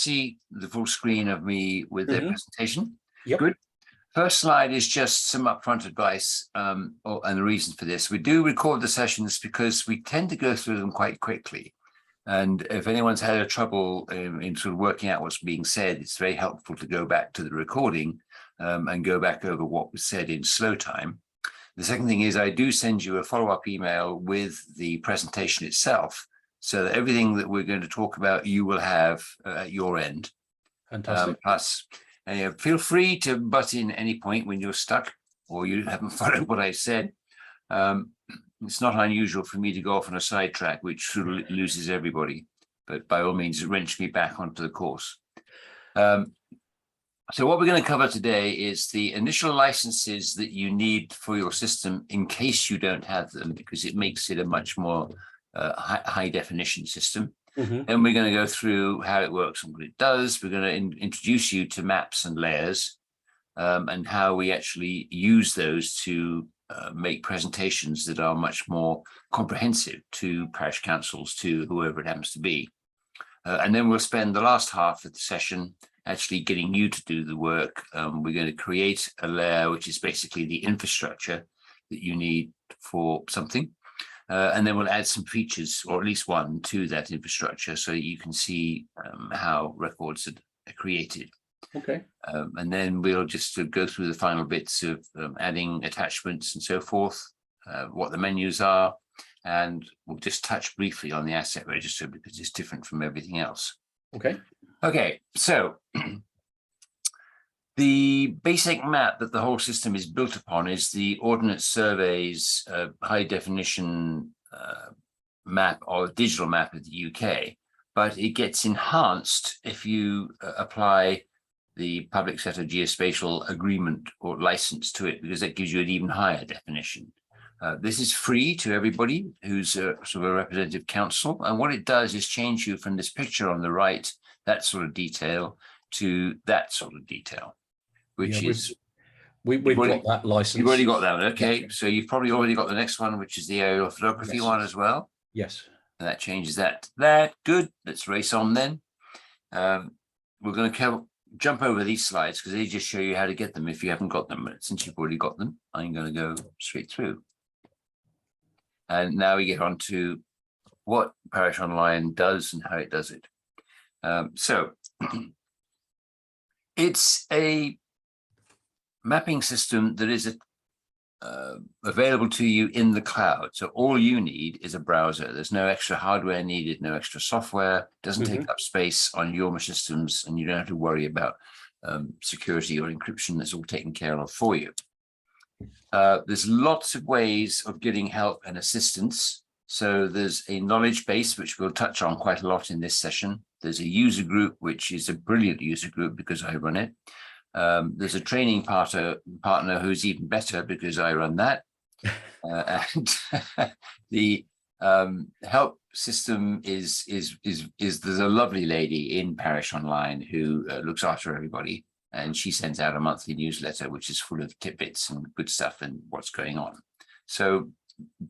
see the full screen of me with the presentation? Yep. Good. First slide is just some upfront advice and the reason for this. We do record the sessions because we tend to go through them quite quickly. And if anyone's had a trouble in sort of working out what's being said, it's very helpful to go back to the recording and go back over what was said in slow time. The second thing is I do send you a follow-up email with the presentation itself, so that everything that we're going to talk about, you will have at your end. Fantastic. Plus, feel free to butt in any point when you're stuck or you haven't followed what I said. It's not unusual for me to go off on a sidetrack, which sort of loses everybody, but by all means, wrench me back onto the course. So what we're going to cover today is the initial licenses that you need for your system in case you don't have them, because it makes it a much more high definition system. And we're going to go through how it works and what it does. We're going to introduce you to maps and layers and how we actually use those to make presentations that are much more comprehensive to parish councils, to whoever it happens to be. And then we'll spend the last half of the session actually getting you to do the work. We're going to create a layer, which is basically the infrastructure that you need for something. And then we'll add some features, or at least one, to that infrastructure so you can see how records are created. Okay. And then we'll just go through the final bits of adding attachments and so forth, what the menus are, and we'll just touch briefly on the asset register because it's different from everything else. Okay. Okay, so the basic map that the whole system is built upon is the Ordnance Survey's high definition map or digital map of the UK, but it gets enhanced if you apply the Public Sector Geospatial Agreement or license to it, because that gives you an even higher definition. This is free to everybody who's sort of a representative council, and what it does is change you from this picture on the right, that sort of detail, to that sort of detail, which is we've got that license. You've already got that one. Okay, yeah. So you've probably already got the next one, which is the aerial photography one as well. Yes. And that changes that. Good. Let's race on then. We're going to jump over these slides because they just show you how to get them if you haven't got them. But since you've already got them, I'm going to go straight through. And now we get on to what Parish Online does and how it does it. So it's a mapping system that is available to you in the cloud. So all you need is a browser. There's no extra hardware needed, no extra software, doesn't take up space on your systems, and you don't have to worry about security or encryption. That's all taken care of for you. There's lots of ways of getting help and assistance. So there's a knowledge base, which we'll touch on quite a lot in this session. There's a user group, which is a brilliant user group because I run it. There's a training partner who's even better because I run that. And the help system is there's a lovely lady in Parish Online who looks after everybody. And she sends out a monthly newsletter, which is full of tidbits and good stuff and what's going on. So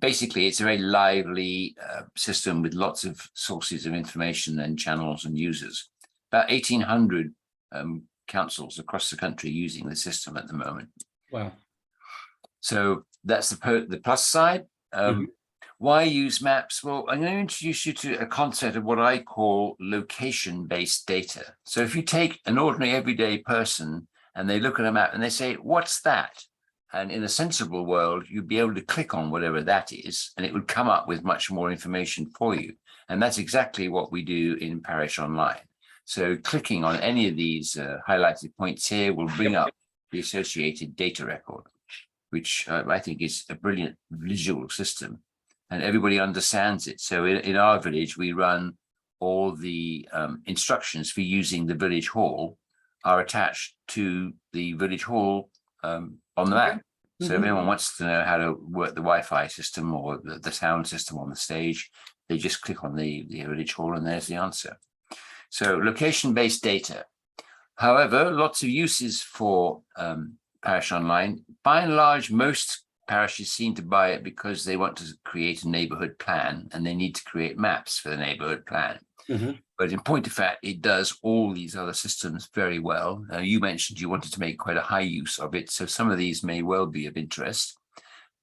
basically, it's a very lively system with lots of sources of information and channels and users. About 1,800 councils across the country using the system at the moment. Wow. So that's the plus side. Why use maps? Well, I'm going to introduce you to a concept of what I call location-based data. So if you take an ordinary everyday person and they look at a map and they say, what's that? And in a sensible world, you'd be able to click on whatever that is, and it would come up with much more information for you. And that's exactly what we do in Parish Online. So clicking on any of these highlighted points here will bring up the associated data record, which I think is a brilliant visual system. And everybody understands it. So in our village, we run all the instructions for using the village hall are attached to the village hall on the map. So if anyone wants to know how to work the Wi-Fi system or the sound system on the stage, they just click on the village hall and there's the answer. So location-based data. However, lots of uses for Parish Online. By and large, most parishes seem to buy it because they want to create a neighborhood plan and they need to create maps for the neighborhood plan. But in point of fact, it does all these other systems very well. You mentioned you wanted to make quite a high use of it, so some of these may well be of interest.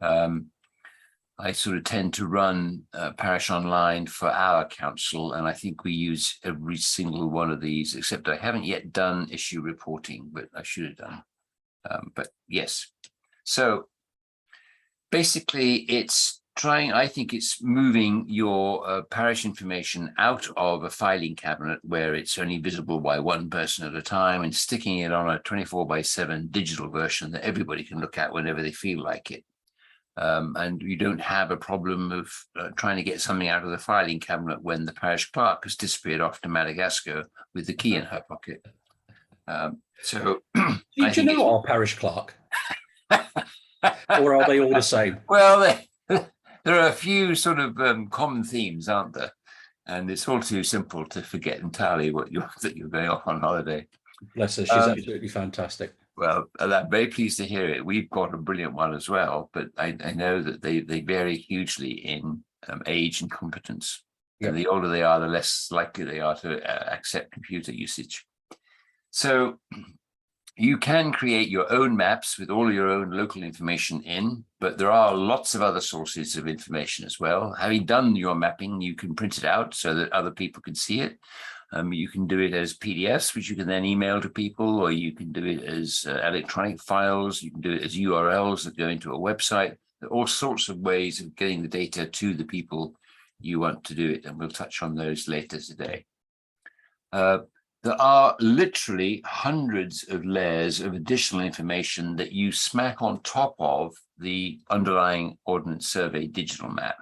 I sort of tend to run Parish Online for our council, and I think we use every single one of these, except I haven't yet done issue reporting, but I should have done. But yes, so basically it's trying, I think it's moving your parish information out of a filing cabinet where it's only visible by one person at a time and sticking it on a 24/7 digital version that everybody can look at whenever they feel like it. And you don't have a problem of trying to get something out of the filing cabinet when the parish clerk has disappeared off to Madagascar with the key in her pocket. So Do you know our parish clerk? Or are they all the same? Well, there are a few sort of common themes, aren't there? And it's all too simple to forget entirely that you're going off on holiday. Bless her, she's absolutely fantastic. Well, I'm very pleased to hear it. We've got a brilliant one as well, but I know that they vary hugely in age and competence. Yep. And the older they are, the less likely they are to accept computer usage. So you can create your own maps with all your own local information in, but there are lots of other sources of information as well. Having done your mapping, you can print it out so that other people can see it. You can do it as PDFs, which you can then email to people, or you can do it as electronic files. You can do it as URLs that go into a website. There are all sorts of ways of getting the data to the people you want to do it, and we'll touch on those later today. There are literally hundreds of layers of additional information that you smack on top of the underlying Ordnance Survey digital map.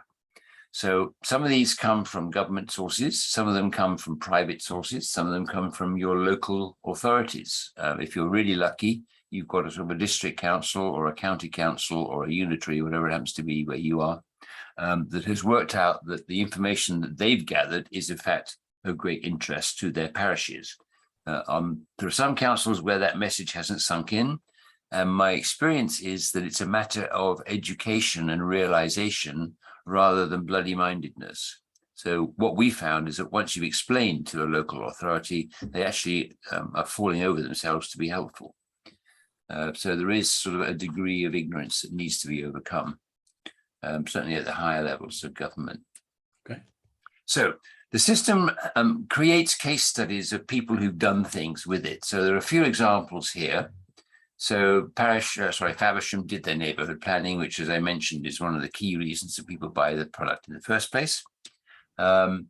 So some of these come from government sources, some of them come from private sources, some of them come from your local authorities. If you're really lucky, you've got a sort of a district council or a county council or a unitary, whatever it happens to be where you are, that has worked out that the information that they've gathered is in fact of great interest to their parishes. There are some councils where that message hasn't sunk in. And my experience is that it's a matter of education and realization rather than bloody-mindedness. So what we found is that once you've explained to a local authority, they actually are falling over themselves to be helpful. So there is sort of a degree of ignorance that needs to be overcome, certainly at the higher levels of government. Okay. So the system creates case studies of people who've done things with it. So there are a few examples here. So Faversham did their neighborhood planning, which, as I mentioned, is one of the key reasons that people buy the product in the first place. An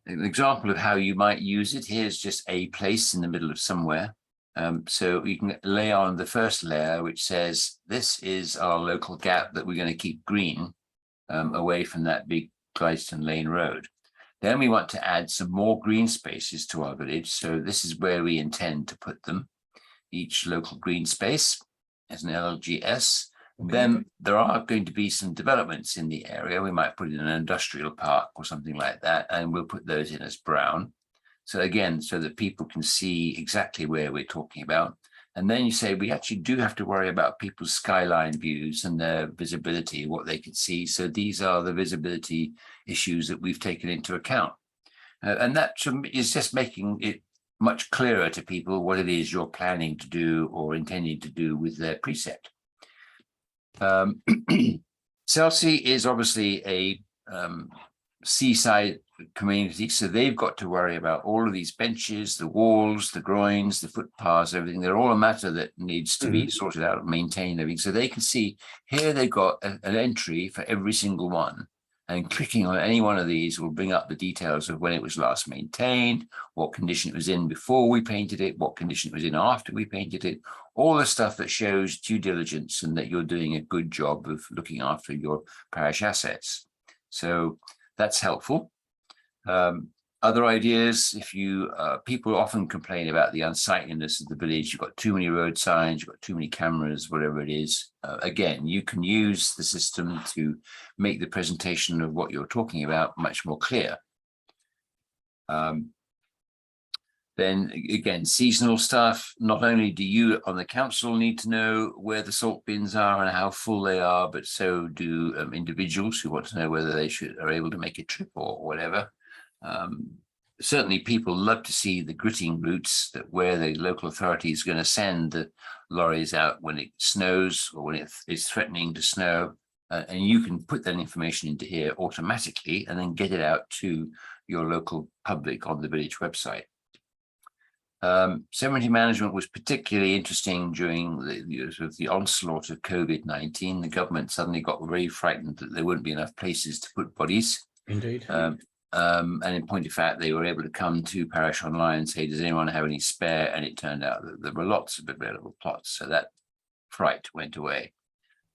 example of how you might use it, here's just a place in the middle of somewhere. So you can lay on the first layer, which says, this is our local gap that we're going to keep green away from that big Gleiston Lane Road. Then we want to add some more green spaces to our village. So this is where we intend to put them. Each local green space as an LGS. Okay. Then there are going to be some developments in the area. We might put in an industrial park or something like that, and we'll put those in as brown. So again, so that people can see exactly where we're talking about. And then you say, we actually do have to worry about people's skyline views and their visibility, what they can see. So these are the visibility issues that we've taken into account. And that is just making it much clearer to people what it is you're planning to do or intending to do with their precept. Chelsea is obviously a seaside community, so they've got to worry about all of these benches, the walls, the groins, the footpaths, everything. They're all a matter that needs to be sorted out, maintained, everything. So they can see here they've got an entry for every single one. And clicking on any one of these will bring up the details of when it was last maintained, what condition it was in before we painted it, what condition it was in after we painted it, all the stuff that shows due diligence and that you're doing a good job of looking after your parish assets. So that's helpful. Other ideas, if you, people often complain about the unsightliness of the village. You've got too many road signs, you've got too many cameras, whatever it is. Again, you can use the system to make the presentation of what you're talking about much more clear. Then again, seasonal stuff. Not only do you on the council need to know where the salt bins are and how full they are, but so do individuals who want to know whether they are able to make a trip or whatever. certainly people love to see the gritting routes that where the local authority is going to send the lorries out when it snows or when it's threatening to snow. And you can put that information into here automatically and then get it out to your local public on the village website. Cemetery management was particularly interesting during the onslaught of COVID-19. The government suddenly got very frightened that there wouldn't be enough places to put bodies. Indeed. And in point of fact, they were able to come to Parish Online and say, does anyone have any spare? And it turned out that there were lots of available plots. So that fright went away.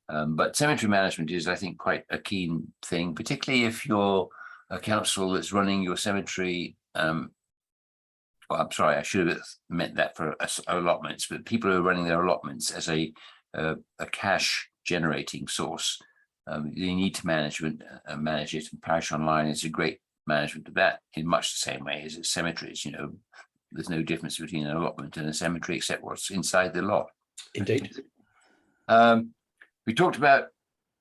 But cemetery management is, I think, quite a keen thing, particularly if you're a council that's running your cemetery. Well, I'm sorry, I should have meant that for allotments, but people who are running their allotments as a cash generating source, you need to manage it. And Parish Online is a great management of that in much the same way as its cemeteries. You know, there's no difference between an allotment and a cemetery except what's inside the lot. Indeed. We talked about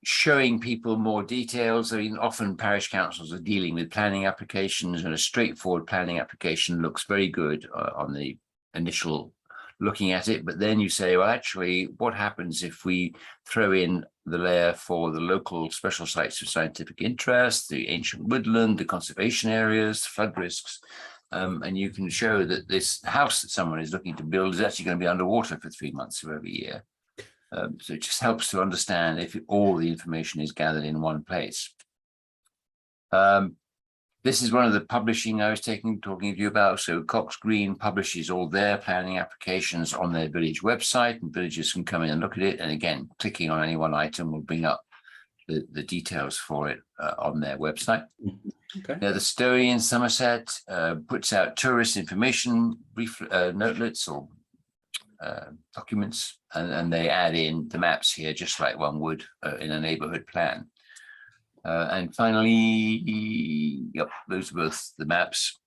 showing people more details. I mean, often parish councils are dealing with planning applications, and a straightforward planning application looks very good on the initial looking at it. But then you say, well, actually, what happens if we throw in the layer for the local special sites of scientific interest, the ancient woodland, the conservation areas, flood risks, and you can show that this house that someone is looking to build is actually going to be underwater for 3 months of every year. So it just helps to understand if all the information is gathered in one place. This is one of the publishing I was talking to you about. So Cox Green publishes all their planning applications on their village website, and villagers can come in and look at it. And again, clicking on any one item will bring up the details for it on their website. Okay. Now, the Story in Somerset puts out tourist information notelets or documents, and they add in the maps here, just like one would in a neighborhood plan. And finally, yep, those are both the maps.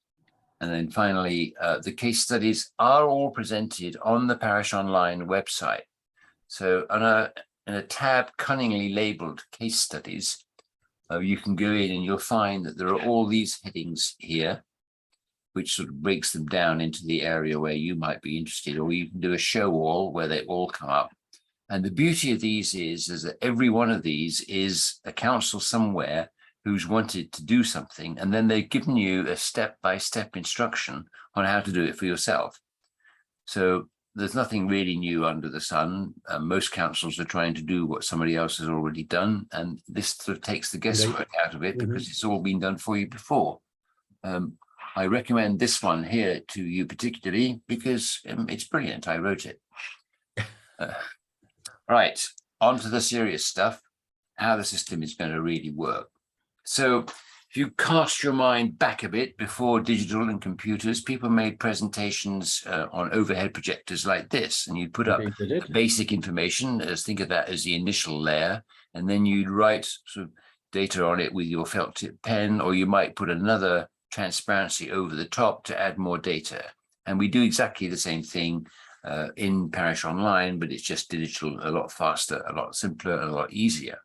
And then finally, the case studies are all presented on the Parish Online website. So in a tab cunningly labeled case studies, you can go in and you'll find that there are all these headings here, which sort of breaks them down into the area where you might be interested, or you can do a show all where they all come up. And the beauty of these is that every one of these is a council somewhere who's wanted to do something, and then they've given you a step-by-step instruction on how to do it for yourself. So there's nothing really new under the sun. Most councils are trying to do what somebody else has already done, and this sort of takes the guesswork out of it because it's all been done for you before. I recommend this one here to you particularly because it's brilliant. I wrote it. Right, on to the serious stuff, how the system is going to really work. So if you cast your mind back a bit, before digital and computers, people made presentations on overhead projectors like this, and you'd put up basic information, think of that as the initial layer, and then you'd write sort of data on it with your felt tip pen, or you might put another transparency over the top to add more data. And we do exactly the same thing in Parish Online, but it's just digital, a lot faster, a lot simpler, and a lot easier.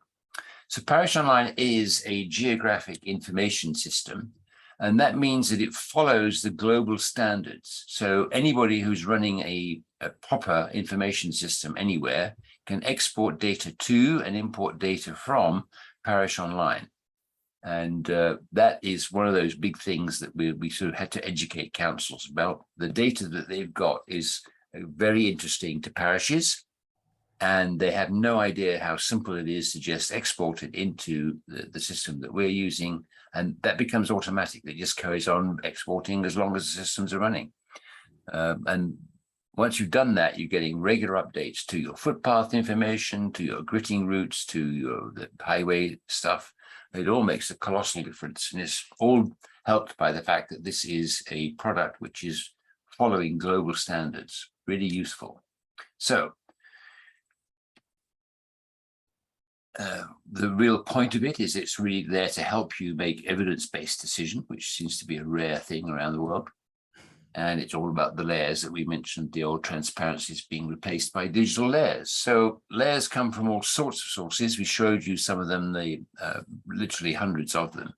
So Parish Online is a geographic information system, and that means that it follows the global standards. So anybody who's running a proper information system anywhere can export data to and import data from Parish Online. And that is one of those big things that we sort of had to educate councils about. The data that they've got is very interesting to parishes, and they have no idea how simple it is to just export it into the system that we're using, and that becomes automatic. It just carries on exporting as long as the systems are running. And once you've done that, you're getting regular updates to your footpath information, to your gritting routes, to the highway stuff. It all makes a colossal difference, and it's all helped by the fact that this is a product which is following global standards. Really useful. So the real point of it is it's really there to help you make evidence-based decision, which seems to be a rare thing around the world. And it's all about the layers that we mentioned, the old transparencies being replaced by digital layers. So layers come from all sorts of sources. We showed you some of them, literally hundreds of them.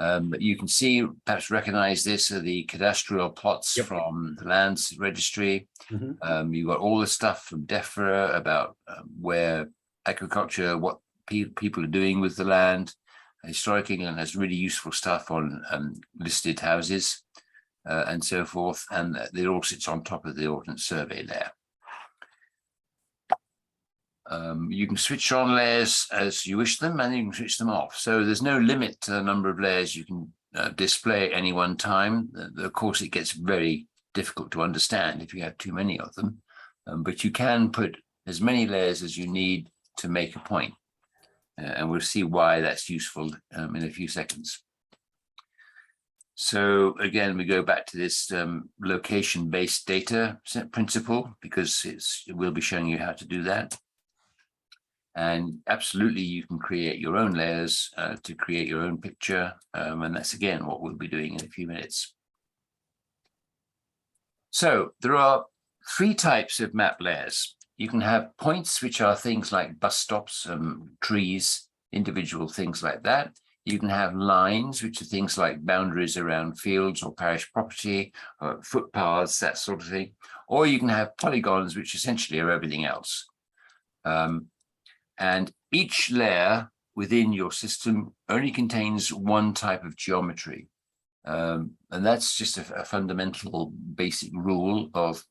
But you can see, perhaps recognize this, are the cadastral plots Yep. from the lands registry. Mhm. You've got all the stuff from DEFRA about where agriculture, what people are doing with the land. Historic England has really useful stuff on listed houses and so forth, and it all sits on top of the Ordnance Survey there. You can switch on layers as you wish them, and you can switch them off. So there's no limit to the number of layers you can display at any one time. Of course, it gets very difficult to understand if you have too many of them, but you can put as many layers as you need to make a point. And we'll see why that's useful in a few seconds. So again, we go back to this location-based data principle, because it will be showing you how to do that. And absolutely, you can create your own layers to create your own picture. And that's, again, what we'll be doing in a few minutes. So there are 3 types of map layers. You can have points, which are things like bus stops, trees, individual things like that. You can have lines, which are things like boundaries around fields or parish property, or footpaths, that sort of thing. Or you can have polygons, which essentially are everything else. And each layer within your system only contains one type of geometry. And that's just a fundamental basic rule of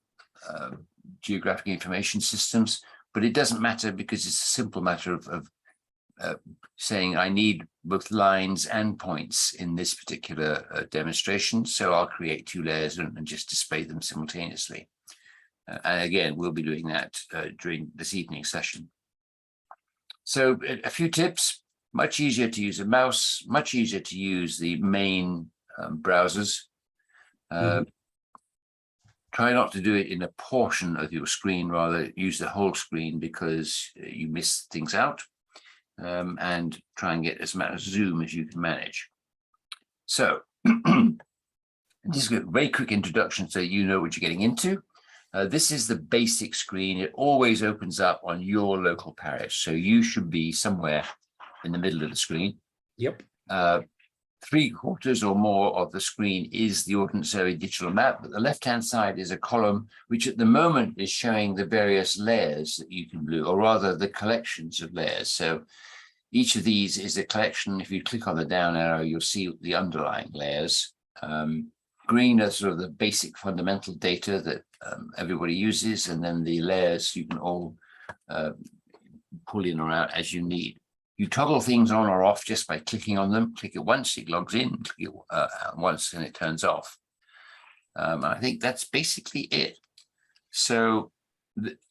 geographic information systems, but it doesn't matter, because it's a simple matter of saying I need both lines and points in this particular demonstration. So I'll create 2 layers and just display them simultaneously. And again, we'll be doing that during this evening session. So a few tips: much easier to use a mouse, much easier to use the main browsers. Try not to do it in a portion of your screen, rather use the whole screen, because you miss things out, and try and get as much zoom as you can manage. So just a very quick introduction so you know what you're getting into. This is the basic screen. It always opens up on your local parish. So you should be somewhere in the middle of the screen. Yep. 3/4 or more of the screen is the Ordnance Survey digital map, but the left-hand side is a column which at the moment is showing the various layers that you can do, or rather the collections of layers. So each of these is a collection. If you click on the down arrow, you'll see the underlying layers. Green are sort of the basic fundamental data that everybody uses, and then the layers you can all pull in or out as you need. You toggle things on or off just by clicking on them. Click it once, it logs in, click it once, and it turns off. I think that's basically it. So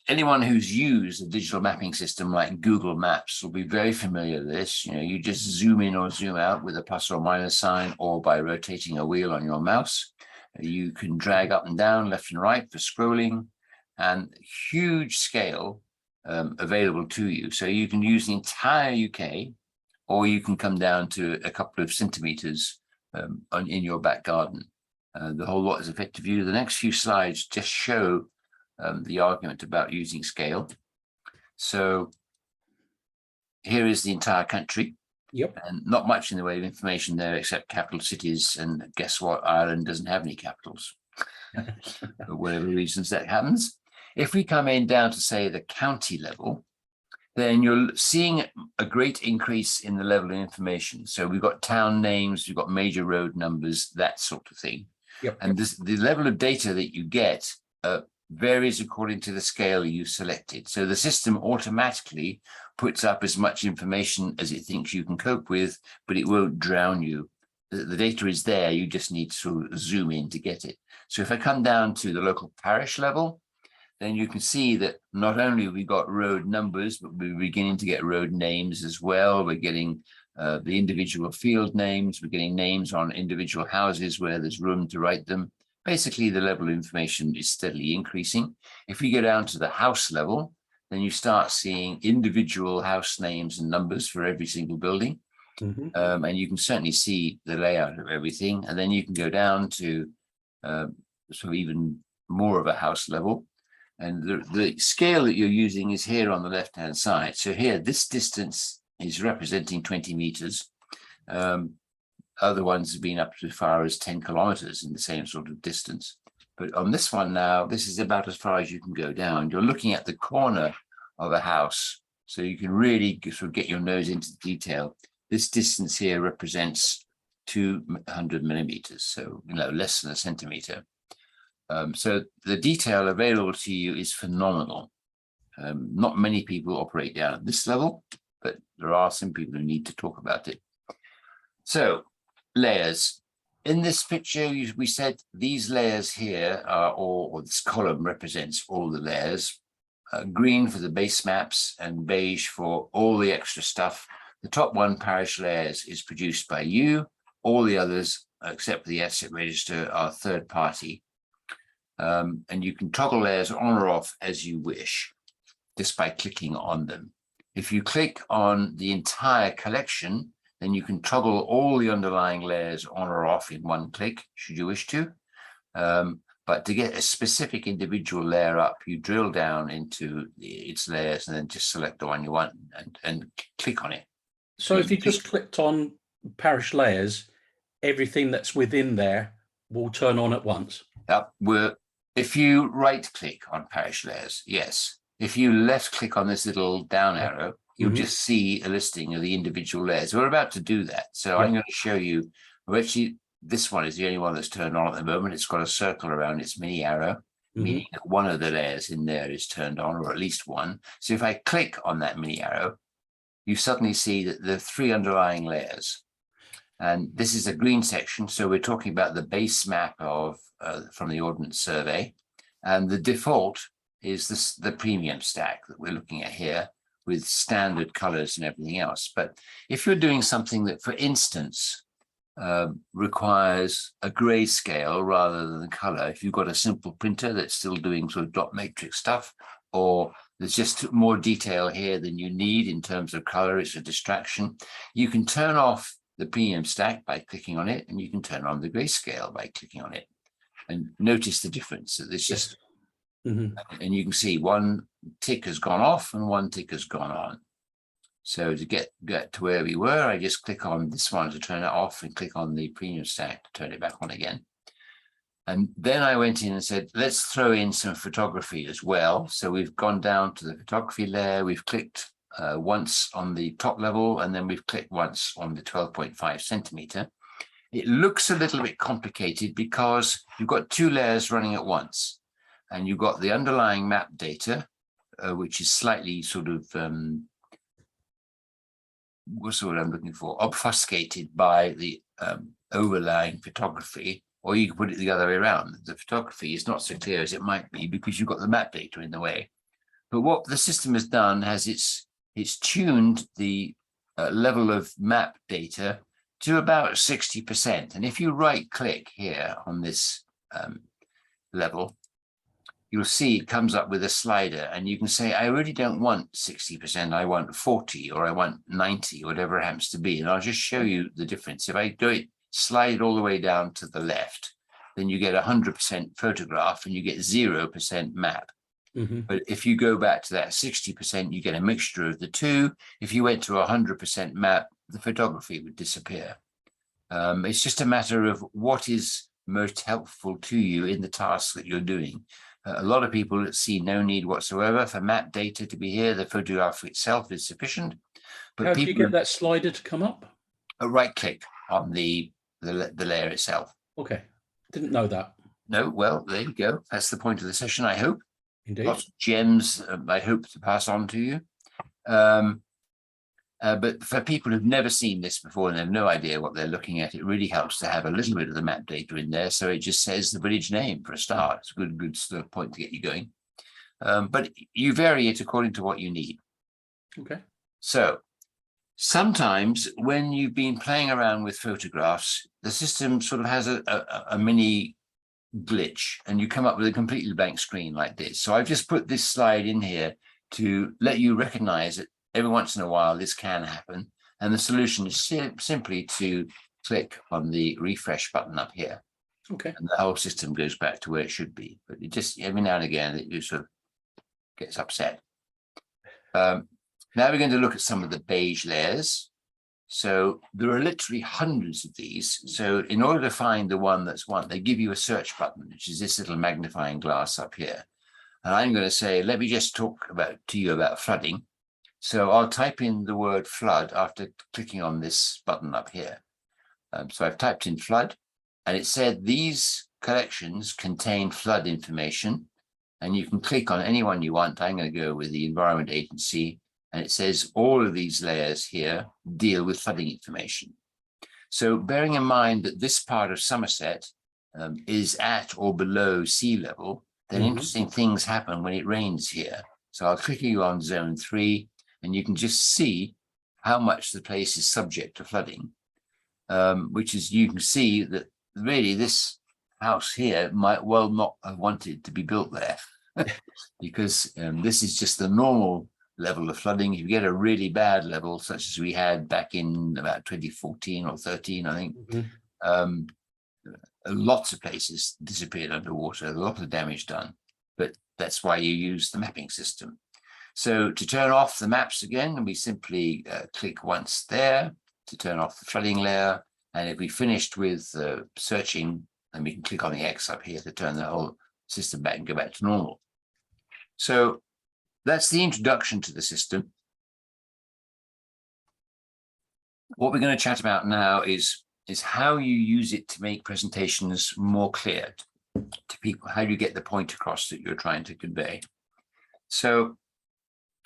anyone who's used a digital mapping system like Google Maps will be very familiar with this. You know, you just zoom in or zoom out with a plus or minus sign, or by rotating a wheel on your mouse. You can drag up and down, left and right for scrolling, and huge scale available to you. So you can use the entire UK, or you can come down to a couple of centimeters in your back garden. The whole lot is effective view. The next few slides just show the argument about using scale. So here is the entire country. Yep. And not much in the way of information there, except capital cities. And guess what? Ireland doesn't have any capitals. For whatever reasons that happens. If we come in down to, say, the county level, then you're seeing a great increase in the level of information. So we've got town names, we've got major road numbers, that sort of thing. Yep. And the level of data that you get varies according to the scale you selected. So the system automatically puts up as much information as it thinks you can cope with, but it won't drown you. The data is there, you just need to sort of zoom in to get it. So if I come down to the local parish level, then you can see that not only have we got road numbers, but we're beginning to get road names as well. We're getting the individual field names. We're getting names on individual houses where there's room to write them. Basically, the level of information is steadily increasing. If we go down to the house level, then you start seeing individual house names and numbers for every single building. And you can certainly see the layout of everything. And then you can go down to so even more of a house level. And the scale that you're using is here on the left-hand side. So here, this distance is representing 20 meters. other ones have been up to as far as 10 kilometers in the same sort of distance. But on this one now, this is about as far as you can go down. You're looking at the corner of a house, so you can really sort of get your nose into the detail. This distance here represents 200 millimeters, so less than a centimeter. So the detail available to you is phenomenal. Not many people operate down at this level, but there are some people who need to talk about it. So layers. In this picture, we said these layers here are all, or this column represents all the layers. Green for the base maps and beige for all the extra stuff. The top one, parish layers, is produced by you. All the others, except for the asset register, are third party. And you can toggle layers on or off as you wish, just by clicking on them. If you click on the entire collection, then you can toggle all the underlying layers on or off in one click, should you wish to. But to get a specific individual layer up, you drill down into its layers and then just select the one you want and click on it. So if you just clicked on parish layers, everything that's within there will turn on at once. If you right click on parish layers, yes. If you left click on this little down arrow, you'll just see a listing of the individual layers. We're about to do that. So I'm going to show you, actually, this one is the only one that's turned on at the moment. It's got a circle around its mini arrow, meaning that one of the layers in there is turned on, or at least one. So if I click on that mini arrow, you suddenly see that there are 3 underlying layers. And this is a green section. So we're talking about the base map of from the Ordnance Survey. And the default is the premium stack that we're looking at here, with standard colors and everything else. But if you're doing something that, for instance, requires a grayscale rather than color, if you've got a simple printer that's still doing sort of dot matrix stuff, or there's just more detail here than you need in terms of color, it's a distraction, you can turn off the premium stack by clicking on it, and you can turn on the grayscale by clicking on it. And notice the difference. That it's just, and you can see one tick has gone off and one tick has gone on. So to get to where we were, I just click on this one to turn it off and click on the premium stack to turn it back on again. And then I went in and said, let's throw in some photography as well. So we've gone down to the photography layer. We've clicked once on the top level, and then we've clicked once on the 12.5 centimeter. It looks a little bit complicated because you've got 2 layers running at once. And you've got the underlying map data, which is slightly sort of, what's the word I'm looking for, obfuscated by the overlying photography, or you can put it the other way around. The photography is not so clear as it might be because you've got the map data in the way. But what the system has done has it's tuned the level of map data to about 60%. And if you right click here on this level, you'll see it comes up with a slider, and you can say, I really don't want 60%, I want 40, or I want 90, whatever it happens to be. And I'll just show you the difference. If I do it, slide it all the way down to the left, then you get 100% photograph and you get 0% map. But if you go back to that 60%, you get a mixture of the two. If you went to 100% map, the photography would disappear. It's just a matter of what is most helpful to you in the task that you're doing. A lot of people see no need whatsoever for map data to be here. The photograph itself is sufficient. But how do you get that slider to come up? A right click on the layer itself. Okay, didn't know that. No, well, there you go. That's the point of the session, I hope. Indeed. Lots of gems I hope to pass on to you. But for people who've never seen this before and have no idea what they're looking at, it really helps to have a little bit of the map data in there. So it just says the village name for a start. It's a good sort of point to get you going. But you vary it according to what you need. Okay. So sometimes when you've been playing around with photographs, the system sort of has a mini glitch, and you come up with a completely blank screen like this. So I've just put this slide in here to let you recognize that every once in a while this can happen, and the solution is simply to click on the refresh button up here. Okay. And the whole system goes back to where it should be. But it just every now and again it sort of gets upset. Now we're going to look at some of the beige layers. So there are literally hundreds of these. So in order to find the one that's one, they give you a search button, which is this little magnifying glass up here. And I'm going to say, let me just talk to you about flooding. So I'll type in the word flood after clicking on this button up here. So I've typed in flood, and it said these collections contain flood information, and you can click on any one you want. I'm going to go with the Environment Agency, and it says all of these layers here deal with flooding information. So bearing in mind that this part of Somerset is at or below sea level, then interesting things happen when it rains here. So I'll click you on zone 3, and you can just see how much the place is subject to flooding, which is, you can see that really this house here might well not have wanted to be built there because this is just the normal level of flooding. If you get a really bad level, such as we had back in about 2014 or 13, I think, lots of places disappeared underwater, a lot of damage done, but that's why you use the mapping system. So to turn off the maps again, we simply click once there to turn off the flooding layer. And if we finished with searching, then we can click on the X up here to turn the whole system back and go back to normal. So that's the introduction to the system. What we're going to chat about now is how you use it to make presentations more clear to people. How do you get the point across that you're trying to convey? So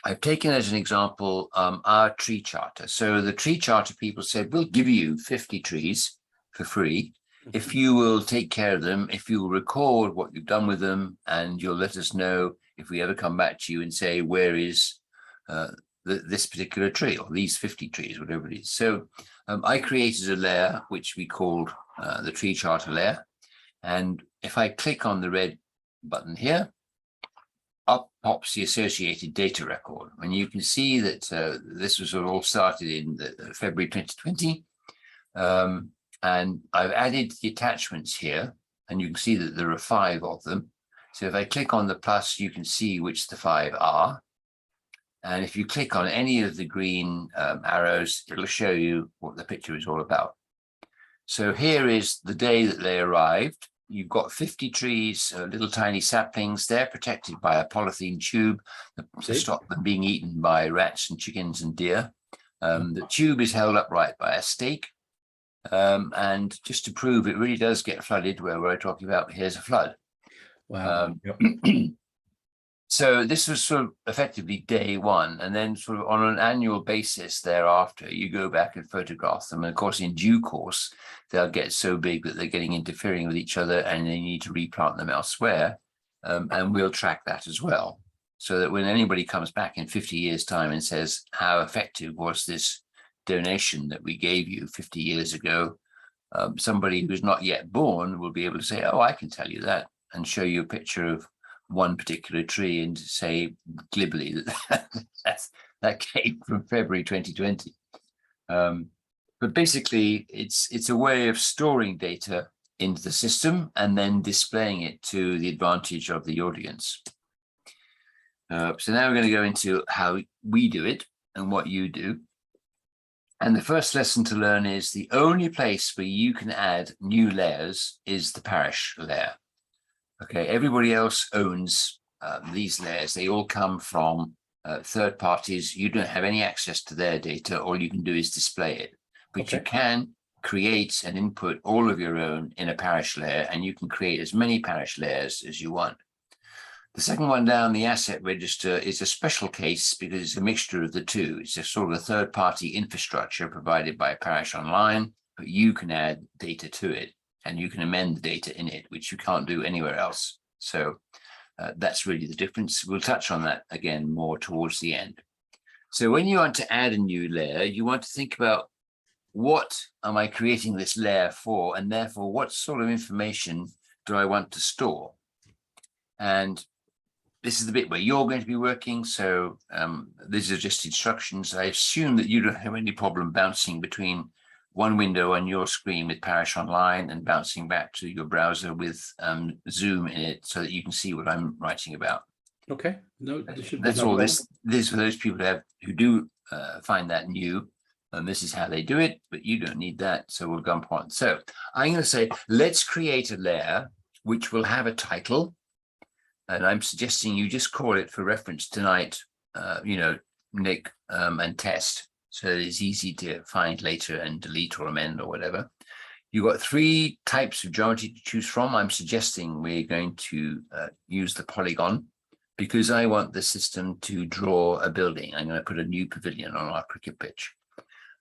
I've taken as an example our tree charter. So the tree charter people said, we'll give you 50 trees for free if you will take care of them, if you will record what you've done with them, and you'll let us know if we ever come back to you and say, where is this particular tree or these 50 trees, whatever it is. So I created a layer which we called the tree charter layer. And if I click on the red button here, up pops the associated data record. And you can see that this was all started in February 2020. And I've added the attachments here, and you can see that there are 5 of them. So if I click on the plus, you can see which the 5 are. And if you click on any of the green arrows, it'll show you what the picture is all about. So here is the day that they arrived. You've got 50 trees, little tiny saplings. They're protected by a polythene tube to stop them being eaten by rats and chickens and deer. The tube is held upright by a stake. And just to prove it really does get flooded, where we're talking about, here's a flood. Wow. So this was sort of effectively day 1, and then sort of on an annual basis thereafter, you go back and photograph them. And of course, in due course, they'll get so big that they're getting interfering with each other, and they need to replant them elsewhere. And we'll track that as well, so that when anybody comes back in 50 years' time and says, how effective was this donation that we gave you 50 years ago, somebody who's not yet born will be able to say, oh, I can tell you that, and show you a picture of one particular tree and say glibly that came from February 2020. But basically, it's a way of storing data into the system and then displaying it to the advantage of the audience. So now we're going to go into how we do it and what you do. And the first lesson to learn is the only place where you can add new layers is the parish layer. Okay, everybody else owns these layers. They all come from third parties. You don't have any access to their data. All you can do is display it. But you can create and input all of your own in a parish layer, and you can create as many parish layers as you want. The second one down, the asset register, is a special case because it's a mixture of the two. It's a sort of a third-party infrastructure provided by Parish Online, but you can add data to it, and you can amend the data in it, which you can't do anywhere else. So that's really the difference. We'll touch on that again more towards the end. So when you want to add a new layer, you want to think about, what am I creating this layer for? And therefore, what sort of information do I want to store? And this is the bit where you're going to be working. So these are just instructions. I assume that you don't have any problem bouncing between one window on your screen with Parish Online and bouncing back to your browser with Zoom in it so that you can see what I'm writing about. Okay. No, that's all. This for those people who do find that new. And this is how they do it, but you don't need that. So we'll jump on. So I'm going to say, let's create a layer which will have a title. And I'm suggesting you just call it for reference tonight, Nick and test. So it's easy to find later and delete or amend or whatever. You've got 3 types of geometry to choose from. I'm suggesting we're going to use the polygon because I want the system to draw a building. I'm going to put a new pavilion on our cricket pitch.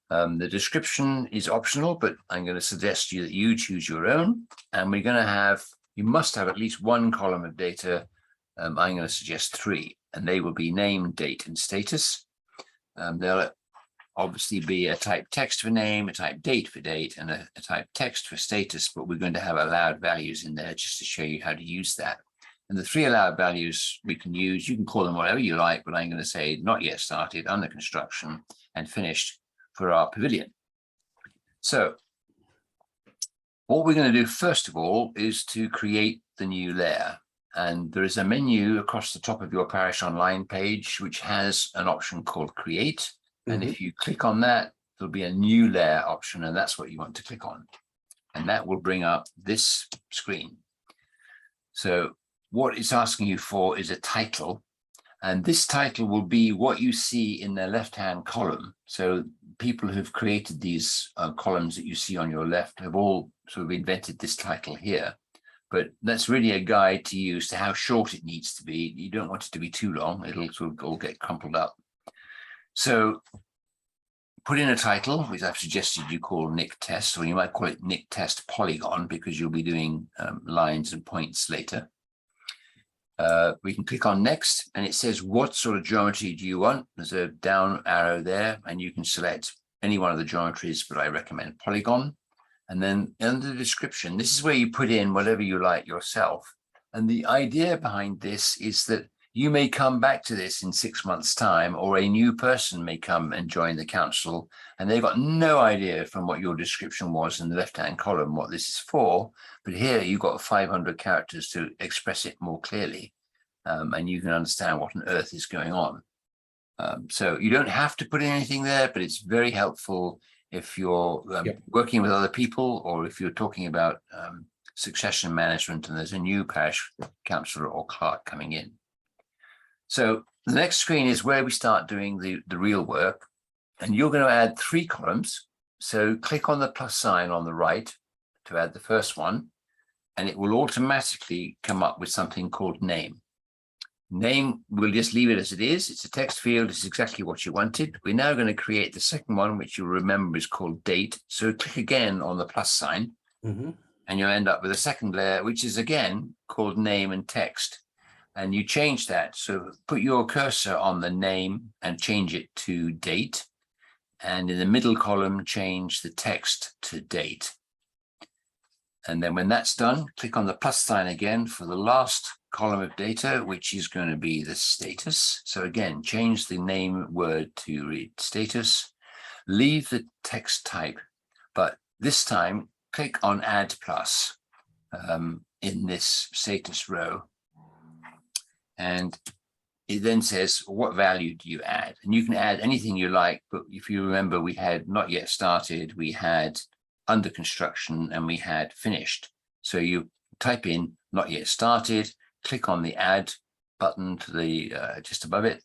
The description is optional, but I'm going to suggest to you that you choose your own. And we're going to have, you must have at least 1 column of data. I'm going to suggest 3, and they will be name, date, and status. They'll obviously be a type text for name, a type date for date, and a type text for status, but we're going to have allowed values in there just to show you how to use that. And the 3 allowed values we can use, you can call them whatever you like, but I'm going to say not yet started, under construction, and finished for our pavilion. So what we're going to do first of all is to create the new layer. And there is a menu across the top of your Parish Online page, which has an option called Create. And if you click on that, there'll be a new layer option, and that's what you want to click on. And that will bring up this screen. So what it's asking you for is a title. And this title will be what you see in the left-hand column. So people who've created these columns that you see on your left have all sort of invented this title here. But that's really a guide to use to how short it needs to be. You don't want it to be too long. It'll sort of all get crumpled up. So put in a title, which I've suggested you call Nick Test, or you might call it Nick Test Polygon, because you'll be doing lines and points later. We can click on next, and it says, what sort of geometry do you want? There's a down arrow there, and you can select any one of the geometries, but I recommend polygon. And then under the description, this is where you put in whatever you like yourself. And the idea behind this is that you may come back to this in 6 months' time, or a new person may come and join the council, and they've got no idea from what your description was in the left-hand column what this is for. But here you've got 500 characters to express it more clearly, and you can understand what on earth is going on. So you don't have to put in anything there, but it's very helpful if you're working with other people, or if you're talking about succession management and there's a new parish councillor or clerk coming in. So the next screen is where we start doing the real work, and you're going to add 3 columns. So click on the plus sign on the right to add the first one, and it will automatically come up with something called name. Name, we'll just leave it as it is. It's a text field. It's exactly what you wanted. We're now going to create the second one, which you'll remember is called date. So click again on the plus sign, and you'll end up with a second layer, which is again called name and text. And you change that. So put your cursor on the name and change it to date. And in the middle column, change the text to date. And then when that's done, click on the plus sign again for the last column of data, which is going to be the status. So again, change the name word to read status, leave the text type, but this time click on add plus in this status row. And it then says, what value do you add? And you can add anything you like, but if you remember, we had not yet started, we had under construction, and we had finished. So you type in not yet started, click on the add button to the just above it,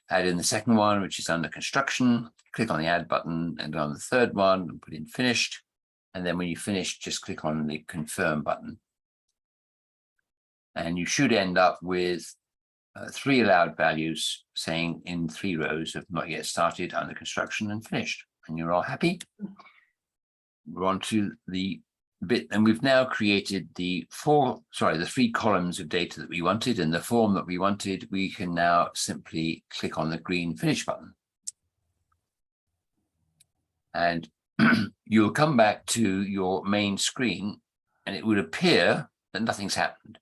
add in the second one, which is under construction, click on the add button, and on the third one, and put in finished. And then when you finish, just click on the confirm button. And you should end up with 3 allowed values saying in 3 rows of not yet started, under construction, and finished. And you're all happy. We're on to the bit, and we've now created the 3 columns of data that we wanted in the form that we wanted. We can now simply click on the green finish button. And you'll come back to your main screen, and it would appear that nothing's happened.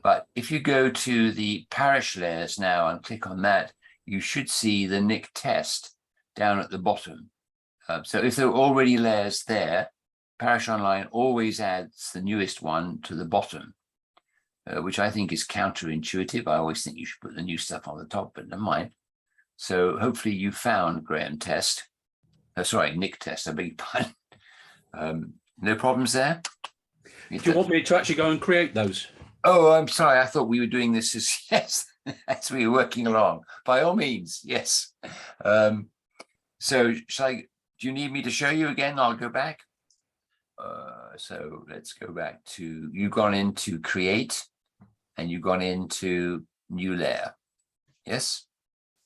But if you go to the parish layers now and click on that, you should see the Nick test down at the bottom. So if there are already layers there, Parish Online always adds the newest one to the bottom, which I think is counterintuitive. I always think you should put the new stuff on the top, but never mind. So hopefully you found Graham Test. Sorry, Nick test, I beg your pardon. No problems there? Do you want me to actually go and create those? Oh, I'm sorry. I thought we were doing this as, yes, as we were working along. By all means, yes. So do you need me to show you again? I'll go back. So let's go back to, you've gone into create and you've gone into new layer. Yes?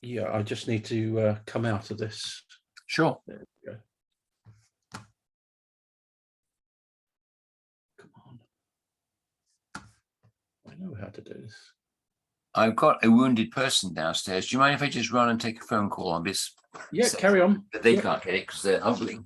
Yeah, I just need to come out of this. Sure. There we go. Come on. I know how to do this. I've got a wounded person downstairs. Do you mind if I just run and take a phone call on this? Yeah, carry on. But they Yeah. can't get it because they're ugly.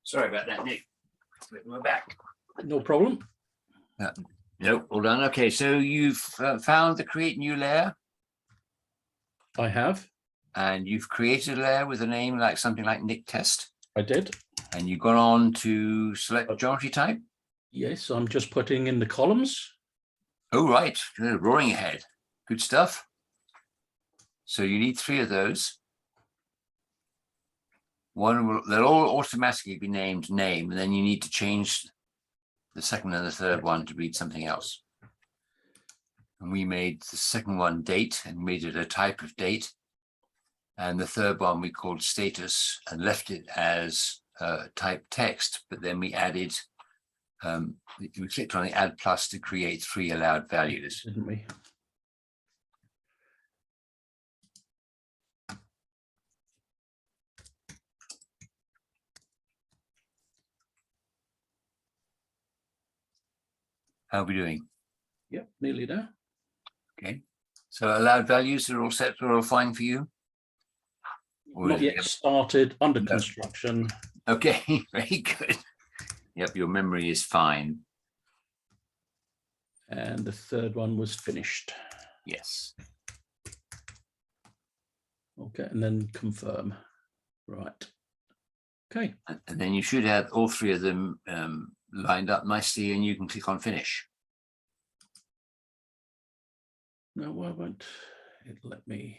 Sorry about that, Nick. We're back. No problem. Nope, all done. Okay, so you've found the create new layer I have. and you've created a layer with a name like something like Nick test. I did. And you've gone on to select geometry type. Yes, I'm just putting in the columns. Oh, right. Good, roaring ahead. Good stuff. So you need 3 of those. They'll all automatically be named name, and then you need to change the second and the third one to read something else. And we made the second one date and made it a type of date. And the third one we called status and left it as type text, but then we added, we clicked on the add plus to create 3 allowed values. Didn't we? How are we doing? Yep, nearly there. Okay. So allowed values are all set, are all fine for you? Or Not is it- yet started, under No. construction. Okay, very good. Yep, your memory is fine. And the third one was finished. Yes. Okay, and then confirm. Right. Okay. And then you should have all 3 of them lined up nicely and you can click on finish. No, why won't it let me?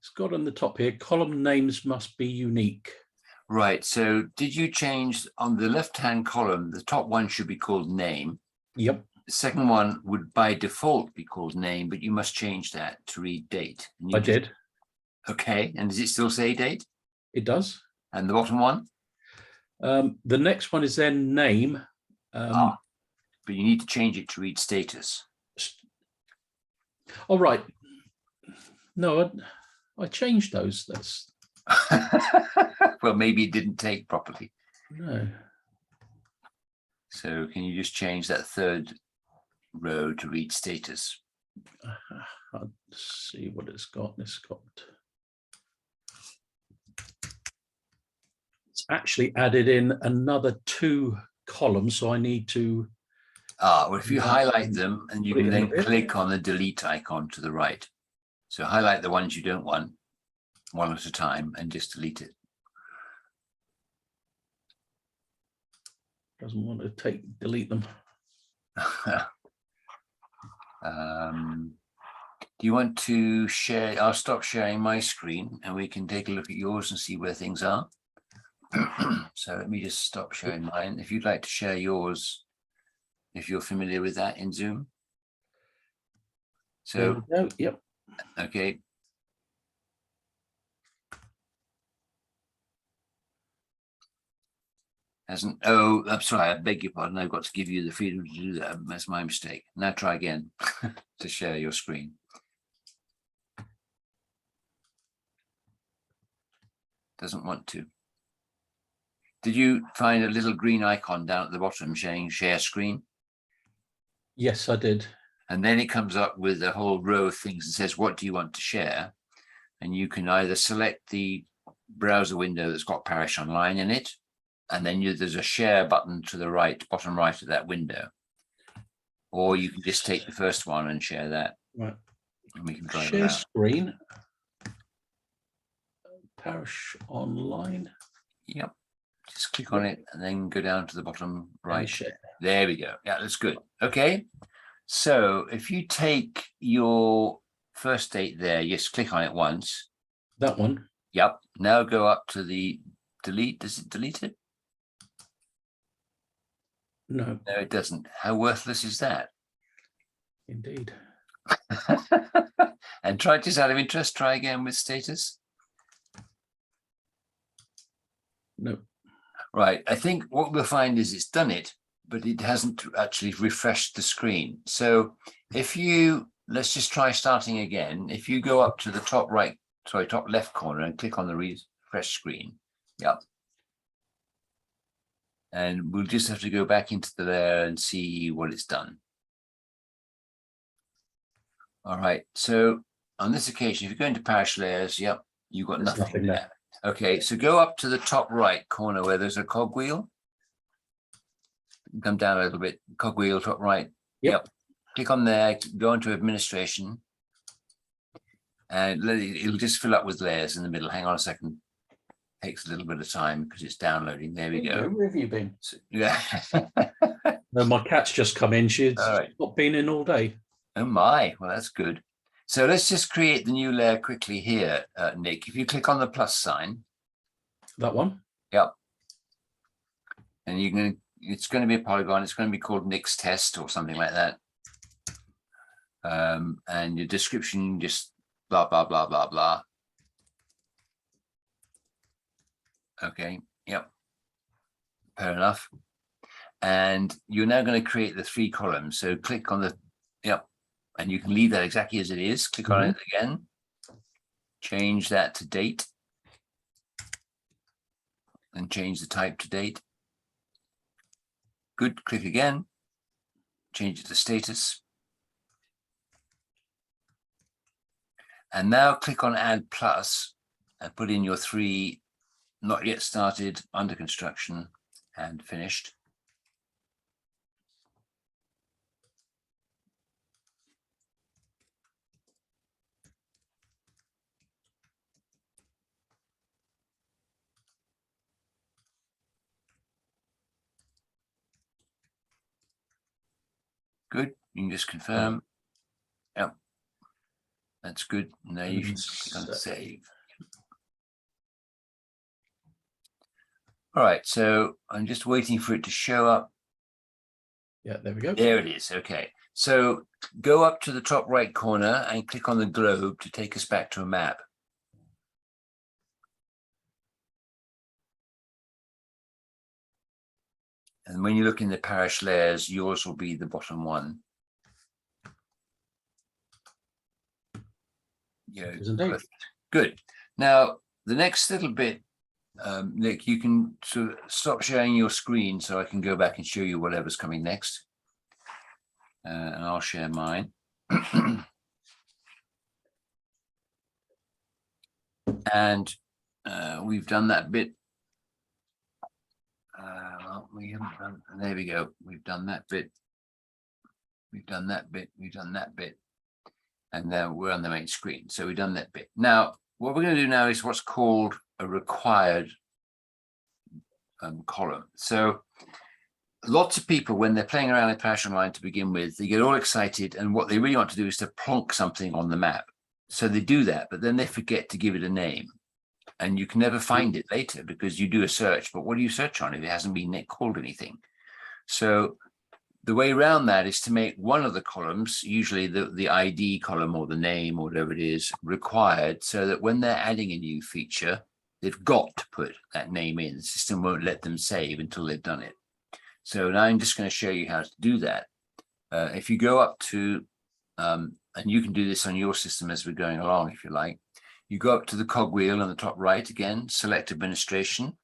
It's got on the top here, column names must be unique. Right, so did you change on the left-hand column, the top one should be called name. Yep, The second one would by default be called name, but you must change that to read date. And you I did. Okay, and does it still say date? It does. And the bottom one? The next one is then name. But you need to change it to read status. All right. No, I changed those. That's Well, maybe it didn't take properly. no. So can you just change that third row to read status? I'll see what it's got. It's got. It's actually added in another 2 columns, so I need to. Well, if you Yeah. highlight them and you Put it can in then a bit. click on the delete icon to the right. So highlight the ones you don't want one at a time and just delete it. Doesn't want to delete them. Do you want to share? I'll stop sharing my screen and we can take a look at yours and see where things are. So let me just stop sharing mine. If you'd like to share yours, if you're familiar with that in Zoom. There So, we go. Yep. okay. Oh, I'm sorry, I beg your pardon. I've got to give you the freedom to do that. That's my mistake. Now try again to share your screen. Doesn't want to. Did you find a little green icon down at the bottom saying share screen? Yes, I did. And then it comes up with a whole row of things that says, what do you want to share? And you can either select the browser window that's got Parish Online in it, and then there's a share button to the right, bottom right of that window. Or you can just take the first one and share that. Right. And we can drive Share around. screen. Parish Online. Yep. Just click on it and then go down to the bottom right. And share. There we go. Yeah, that's good. Okay. So if you take your first date there, just click on it once. That one. Yep. Now go up to the delete. Does it delete it? No, No, it doesn't. How worthless is that? indeed. And try, just out of interest, try again with status. No. Right. I think what we'll find is it's done it, but it hasn't actually refreshed the screen. So if you, let's just try starting again. If you go up to the top right, sorry, top left corner and click on the refresh screen. Yep. And we'll just have to go back into the layer and see what it's done. All right. So on this occasion, if you go into Parish layers, yep, you've got nothing there. Okay, so go up to the top right corner where there's a cogwheel. Come down a little bit, cogwheel, top right. Yep. Click on there, go into administration. And it'll just fill up with layers in the middle. Hang on a second. Takes a little bit of time because it's downloading. There we go. Where have you been? So, yeah. No, my cat's just come in. She's right. not been in all day. Oh my, well, that's good. So let's just create the new layer quickly here, Nick. If you click on the plus sign. That one? Yep. And you can, it's going to be a polygon. It's going to be called Nick's test or something like that. And your description, just blah, blah, blah, blah, blah. Okay. Yep. Fair enough. And you're now going to create the 3 columns. So click on the, yep. And you can leave that exactly as it is. Click on it again. Change that to date. And change the type to date. Good. Click again. Change it to status. And now click on Add Plus and put in your 3 not yet started, under construction, and finished. Good. You can just confirm. Yep. That's good. Now you should click on save. All right. So I'm just waiting for it to show up. Yeah, there we go. There it is. Okay. So go up to the top right corner and click on the globe to take us back to a map. And when you look in the parish layers, yours will be the bottom one. Yeah, good. Now, the next little bit, Nick, you can sort of stop sharing your screen so I can go back and show you whatever's coming next. And I'll share mine. And we've done that bit. Well, we haven't done, there we go. We've done that bit. We've done that bit. We've done that bit. And then we're on the main screen. So we've done that bit. Now, what we're going to do now is what's called a required column. So lots of people, when they're playing around with Parish Online to begin with, they get all excited. And what they really want to do is to plonk something on the map. So they do that, but then they forget to give it a name. And you can never find it later because you do a search. But what do you search on if it hasn't been called anything? So the way around that is to make one of the columns, usually the ID column or the name or whatever it is, required so that when they're adding a new feature, they've got to put that name in. The system won't let them save until they've done it. So now I'm just going to show you how to do that. If you go up to, and you can do this on your system as we're going along, if you like. You go up to the cogwheel on the top right again, select administration,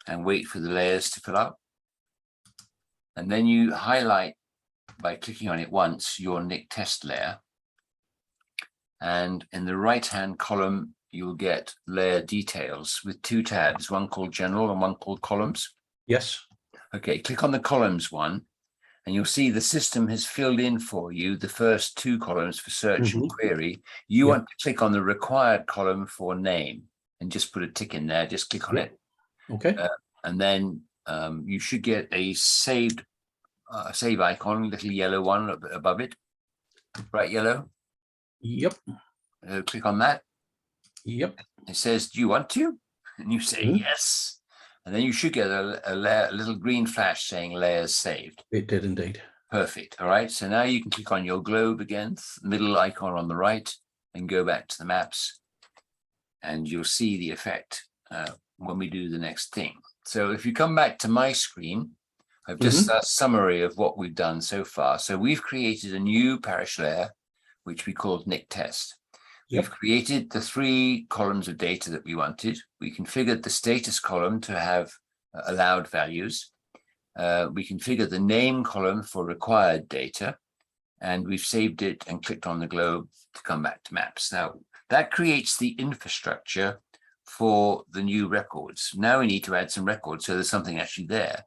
and wait for the layers to fill up. And then you highlight by clicking on it once your Nick test layer. And in the right-hand column, you'll get layer details with 2 tabs, one called general and one called columns. Yes. Okay, click on the columns one, and you'll see the system has filled in for you the first 2 columns for search and query. You want to click on the required column for name and just put a tick in there. Just click on it. Okay. And then you should get a save icon, little yellow one above it, bright yellow. Yep. Click on that. Yep. It says, do you want to? And you say yes. And then you should get a little green flash saying layers saved. It did indeed. Perfect. All right. So now you can click on your globe again, middle icon on the right, and go back to the maps. And you'll see the effect when we do the next thing. So if you come back to my screen, I've just a summary of what we've done so far. So we've created a new parish layer, which we called Nick test. We've created the 3 columns of data that we wanted. We configured the status column to have allowed values. We configured the name column for required data, and we've saved it and clicked on the globe to come back to maps. Now, that creates the infrastructure for the new records. Now we need to add some records so there's something actually there.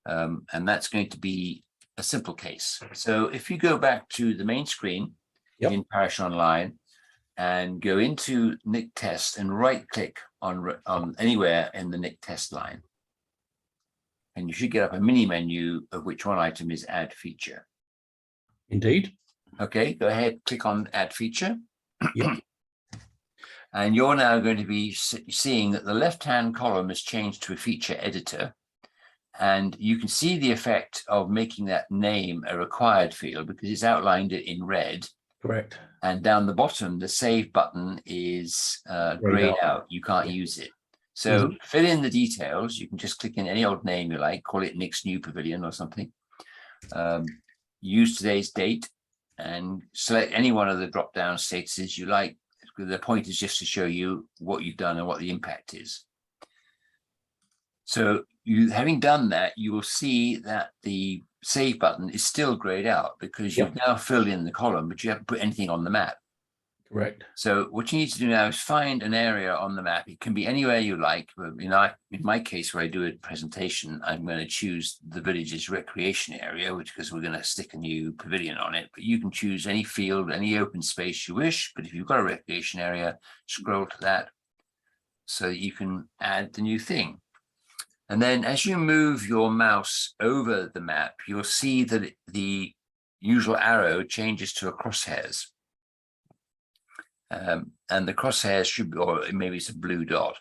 And that's going to be a simple case. So if you go back to the main screen in Parish Online and go into Nick test and right click on anywhere in the Nick test line, and you should get up a mini menu of which one item is add feature. Indeed. Okay, go ahead, click on add feature. Yep. And you're now going to be seeing that the left-hand column has changed to a feature editor. And you can see the effect of making that name a required field because it's outlined it in red. Correct. And down the bottom, the save button is grayed out. You can't use it. So fill in the details. You can just click in any old name you like, call it Nick's New Pavilion or something. Use today's date and select any one of the drop-down statuses you like. The point is just to show you what you've done and what the impact is. So having done that, you will see that the save button is still grayed out because you've now filled in the column, but you haven't put anything on the map. Correct. So what you need to do now is find an area on the map. It can be anywhere you like. But in my case, where I do a presentation, I'm going to choose the village's recreation area, because we're going to stick a new pavilion on it. But you can choose any field, any open space you wish. But if you've got a recreation area, scroll to that so that you can add the new thing. And then as you move your mouse over the map, you'll see that the usual arrow changes to a crosshairs. And the crosshairs should be, or maybe it's a blue dot.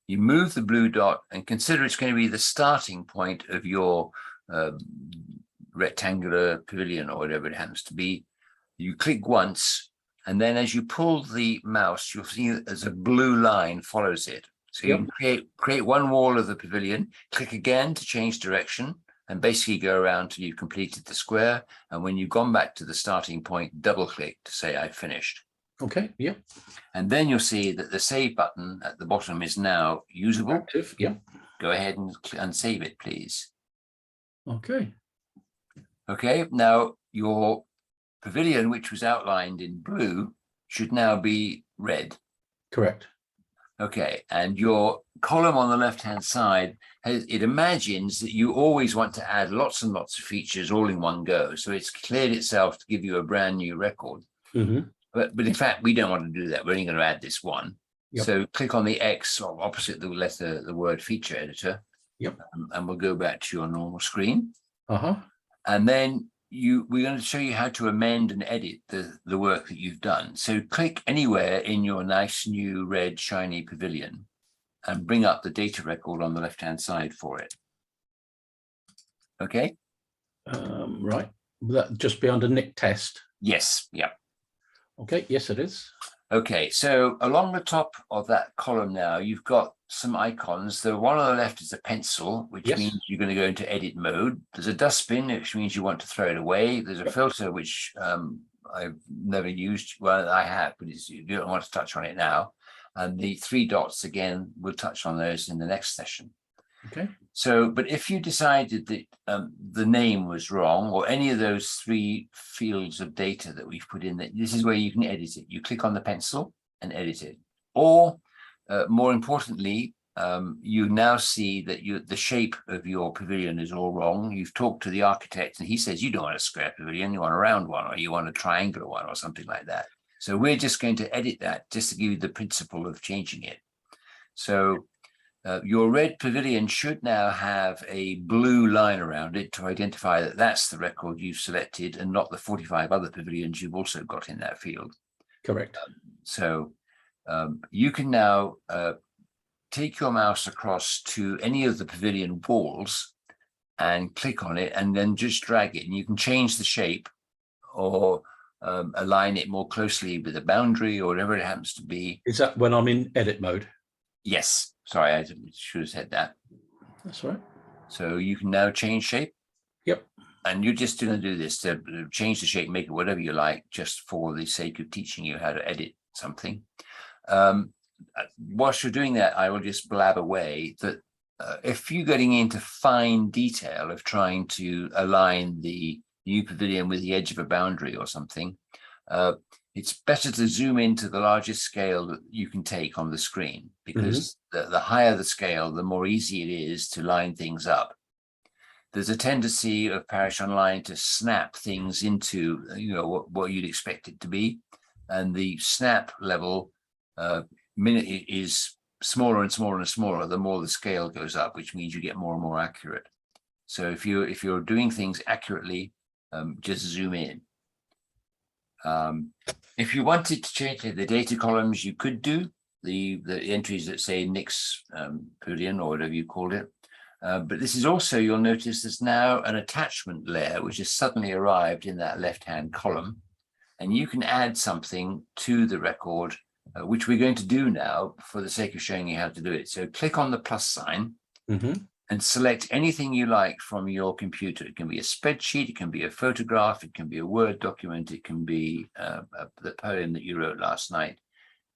You move the blue dot and consider it's going to be the starting point of your rectangular pavilion or whatever it happens to be. You click once, and then as you pull the mouse, you'll see that there's a blue line follows it. So you can create one wall of the pavilion, click again to change direction, and basically go around till you've completed the square. And when you've gone back to the starting point, double click to say I've finished. Okay, And then you'll see that the save button at the bottom is now usable. Active, Go ahead and save it, please. Okay. Okay, now your pavilion, which was outlined in blue, should now be red. Correct. Okay, and your column on the left-hand side, it imagines that you always want to add lots and lots of features all in one go. So it's cleared itself to give you a brand new record. But in fact, we don't want to do that. We're only going to add this one. So click on the X opposite the word feature editor. And we'll go back to your normal screen. And then we're going to show you how to amend and edit the work that you've done. So click anywhere in your nice new red shiny pavilion and bring up the data record on the left-hand side for it. Okay. Right. Will that just be under Nick test? Yes. Yeah. Okay. Yes, it is. Okay. So along the top of that column now, you've got some icons. The one on the left is a pencil, which means you're going to go into edit mode. There's a dustbin, which means you want to throw it away. There's a filter, which I've never used. Well, I have, but you don't want to touch on it now. And the 3 dots, again, we'll touch on those in the next session. Okay. So, but if you decided that the name was wrong, or any of those 3 fields of data that we've put in there, this is where you can edit it. You click on the pencil and edit it. Or more importantly, you now see that the shape of your pavilion is all wrong. You've talked to the architect and he says, you don't want a square pavilion, you want a round one, or you want a triangular one, or something like that. So we're just going to edit that just to give you the principle of changing it. So your red pavilion should now have a blue line around it to identify that that's the record you've selected and not the 45 other pavilions you've also got in that field. Correct. So you can now take your mouse across to any of the pavilion walls and click on it and then just drag it. And you can change the shape or align it more closely with a boundary or whatever it happens to be. Is that when I'm in edit mode? Yes. Sorry, I should have said that. That's right. So you can now change shape. Yep. And you're just going to do this to change the shape, make it whatever you like, just for the sake of teaching you how to edit something. Whilst you're doing that, I will just blab away that if you're getting into fine detail of trying to align the new pavilion with the edge of a boundary or something, it's better to zoom into the largest scale that you can take on the screen, because the higher the scale, the more easy it is to line things up. There's a tendency of Parish Online to snap things into, what you'd expect it to be. And the snap level is smaller and smaller and smaller, the more the scale goes up, which means you get more and more accurate. So if you're doing things accurately, just zoom in. If you wanted to change the data columns, you could do the entries that say Nick's pavilion or whatever you called it. But this is also, you'll notice there's now an attachment layer, which has suddenly arrived in that left-hand column. And you can add something to the record, which we're going to do now for the sake of showing you how to do it. So click on the plus sign and select anything you like from your computer. It can be a spreadsheet, it can be a photograph, it can be a Word document, it can be the poem that you wrote last night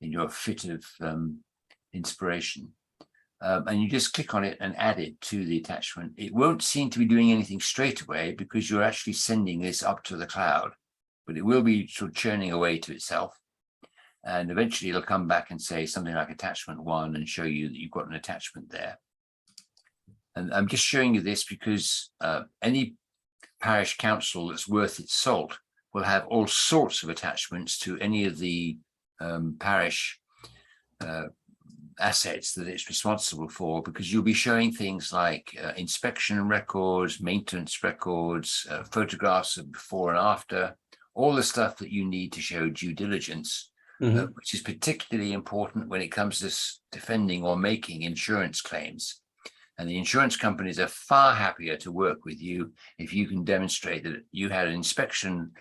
in your fit of inspiration. And you just click on it and add it to the attachment. It won't seem to be doing anything straight away because you're actually sending this up to the cloud, but it will be sort of churning away to itself. And eventually it'll come back and say something like attachment 1 and show you that you've got an attachment there. And I'm just showing you this because any parish council that's worth its salt will have all sorts of attachments to any of the parish assets that it's responsible for, because you'll be showing things like inspection records, maintenance records, photographs of before and after, all the stuff that you need to show due diligence, which is particularly important when it comes to defending or making insurance claims. And the insurance companies are far happier to work with you if you can demonstrate that you had an inspection,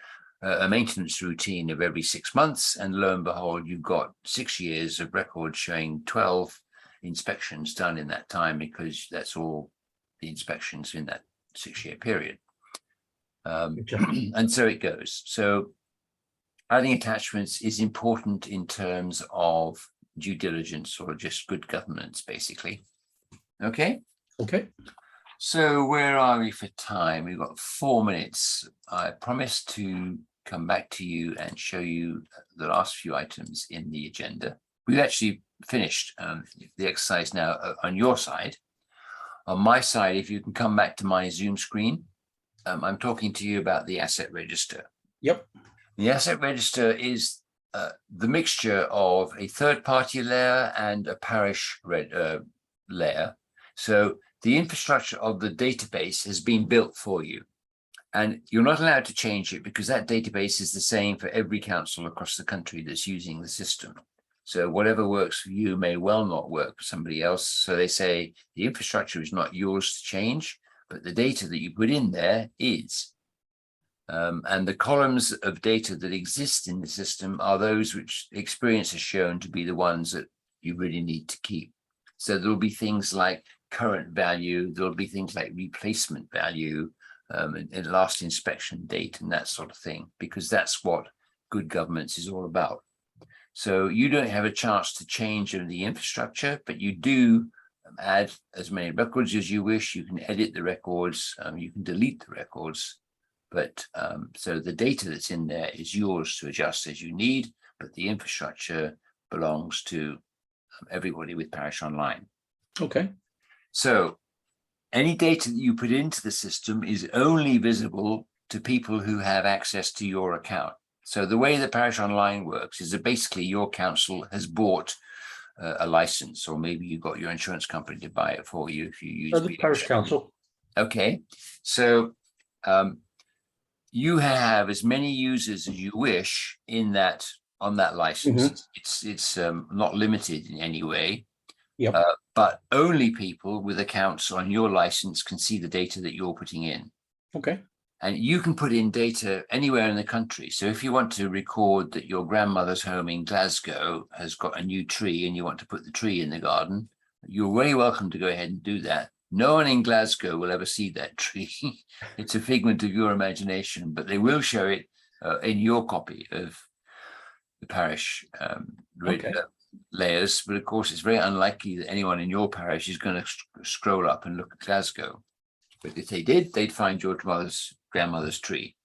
a maintenance routine of every 6 months, and lo and behold, you've got 6 years of records showing 12 inspections done in that time, because that's all the inspections in that 6-year period. And so it goes. So adding attachments is important in terms of due diligence or just good governance, basically. Okay. So where are we for time? We've got 4 minutes. I promised to come back to you and show you the last few items in the agenda. We've actually finished the exercise now on your side. On my side, if you can come back to my Zoom screen, I'm talking to you about the asset register. Yep. The asset register is the mixture of a third-party layer and a parish layer. So the infrastructure of the database has been built for you, and you're not allowed to change it because that database is the same for every council across the country that's using the system. So whatever works for you may well not work for somebody else. So they say the infrastructure is not yours to change, but the data that you put in there is. And the columns of data that exist in the system are those which experience has shown to be the ones that you really need to keep. So there'll be things like current value, there'll be things like replacement value, and last inspection date and that sort of thing, because that's what good governance is all about. So you don't have a chance to change the infrastructure, but you do add as many records as you wish. You can edit the records. You can delete the records. But so the data that's in there is yours to adjust as you need, but the infrastructure belongs to everybody with Parish Online. Okay. So any data that you put into the system is only visible to people who have access to your account. So the way that Parish Online works is that basically your council has bought a license, or maybe you got your insurance company to buy it for you if you use The parish council. Okay, so you have as many users as you wish in that on that license. It's not limited in any way. Yep. But only people with accounts on your license can see the data that you're putting in. Okay. And you can put in data anywhere in the country. So if you want to record that your grandmother's home in Glasgow has got a new tree and you want to put the tree in the garden, you're very welcome to go ahead and do that. No one in Glasgow will ever see that tree. It's a figment of your imagination, but they will show it in your copy of the parish layers. But of course, it's very unlikely that anyone in your parish is going to scroll up and look at Glasgow. But if they did, they'd find your grandmother's tree.